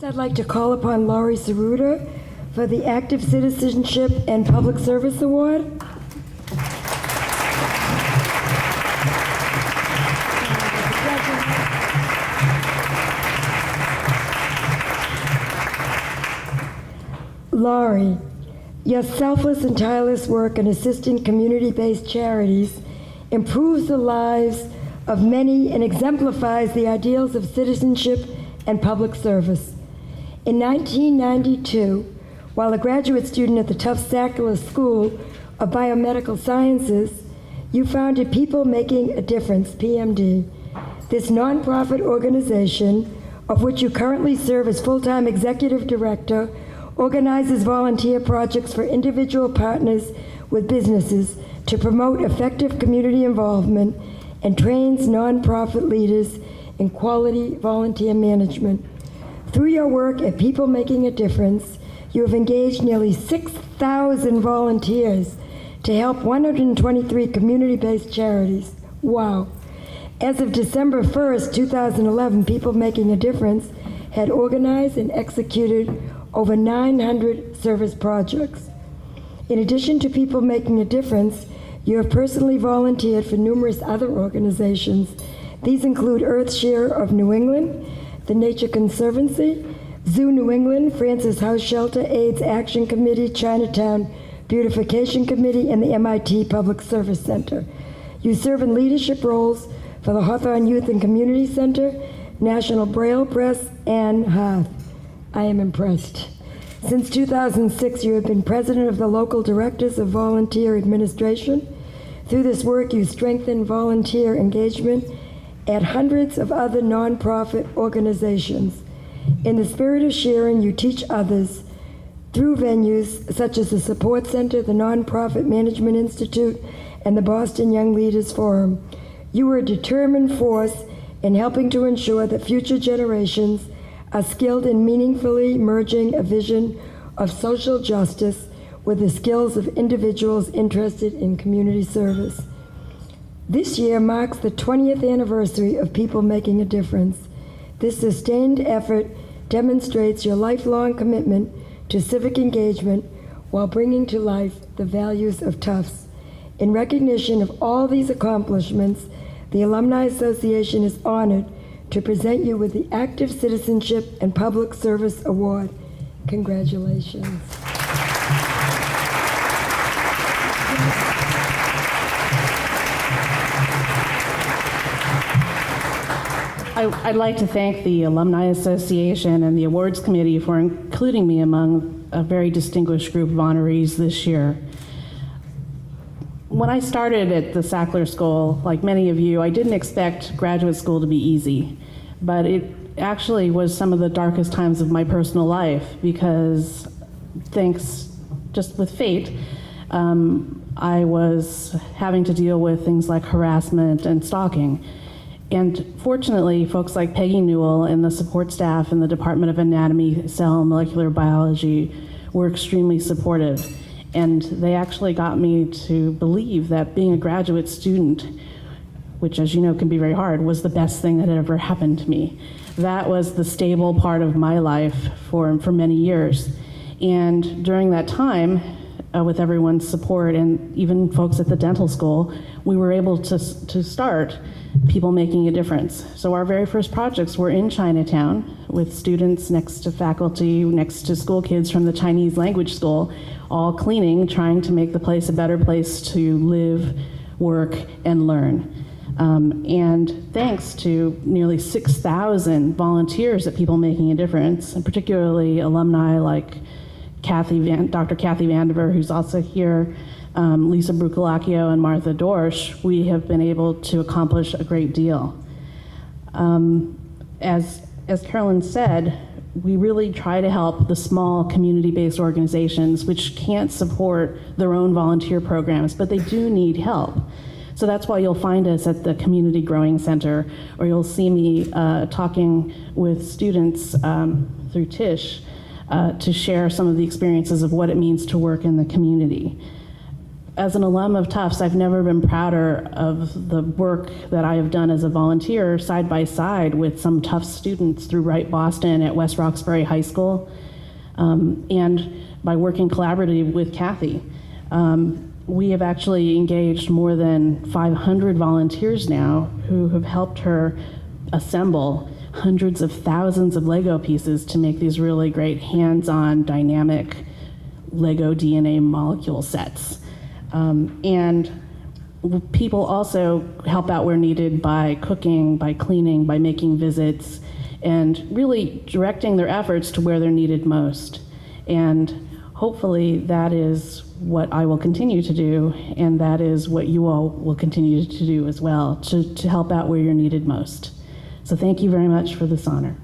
I'd like to call upon Laurie Tsuruda for the Active Citizenship and Public Service Award. Laurie, your selfless and tireless work in assisting community-based charities improves the lives of many and exemplifies the ideals of citizenship and public service. In 1992, while a graduate student at the Tufts Alumni School of Biomedical Sciences, you founded People Making a Difference, PMD. This nonprofit organization, of which you currently serve as full-time executive director, organizes volunteer projects for individual partners with businesses to promote effective community involvement and trains nonprofit leaders in quality volunteer management. Through your work at People Making a Difference, you have engaged nearly 6,000 volunteers to help 123 community-based charities. Wow. As of December 1st, 2011, People Making a Difference had organized and executed over 900 service projects. In addition to People Making a Difference, you have personally volunteered for numerous other organizations. These include Earthshare of New England, the Nature Conservancy, Zoo New England, Francis House Shelter, AIDS Action Committee, Chinatown Beautification Committee, and the MIT Public Service Center. You serve in leadership roles for the Hawthorne Youth and Community Center, National Braille Press, and Hearth. I am impressed. Since 2006, you have been president of the local directors of volunteer administration. Through this work, you strengthen volunteer engagement at hundreds of other nonprofit organizations. In the spirit of sharing, you teach others through venues such as the Support Center, the Nonprofit Management Institute, and the Boston Young Leaders Forum. You are a determined force in helping to ensure that future generations are skilled in meaningfully merging a vision of social justice with the skills of individuals interested in community service. This year marks the 20th anniversary of People Making a Difference. This sustained effort demonstrates your lifelong commitment to civic engagement while bringing to life the values of Tufts. In recognition of all these accomplishments, the Alumni Association is honored to present you with the Active Citizenship and Public Service Award. Congratulations. I'd like to thank the Alumni Association and the Awards Committee for including me among a very distinguished group of honorees this year. When I started at the Sackler School, like many of you, I didn't expect graduate school to be easy, but it actually was some of the darkest times of my personal life because thanks just with fate, I was having to deal with things like harassment and stalking. And fortunately, folks like Peggy Newell and the support staff in the Department of Anatomy, Cell and Molecular Biology were extremely supportive. And they actually got me to believe that being a graduate student, which as you know can be very hard, was the best thing that had ever happened to me. That was the stable part of my life for many years. And during that time, with everyone's support and even folks at the dental school, we were able to start People Making a Difference. So our very first projects were in Chinatown with students next to faculty, next to school kids from the Chinese language school, all cleaning, trying to make the place a better place to live, work, and learn. And thanks to nearly 6,000 volunteers at People Making a Difference, and particularly alumni like Dr. Kathy Vandiver, who's also here, Lisa Brucolacchio and Martha Dorsch, we have been able to accomplish a great deal. As Carolyn said, we really try to help the small community-based organizations which can't support their own volunteer programs, but they do need help. So that's why you'll find us at the Community Growing Center, or you'll see me talking with students through Tish to share some of the experiences of what it means to work in the community. as an alum of Tufts, I've never been prouder of the work that I have done as a volunteer side by side with some Tufts students through Wright Boston at West Roxbury High School, and by working collaboratively with Kathy. We have actually engaged more than 500 volunteers now who have helped her assemble hundreds of thousands of Lego pieces to make these really great hands-on dynamic Lego DNA molecule sets. And people also help out where needed by cooking, by cleaning, by making visits, and really directing their efforts to where they're needed most. And hopefully that is what I will continue to do, and that is what you all will continue to do as well, to help out where you're needed most. So thank you very much for this honor.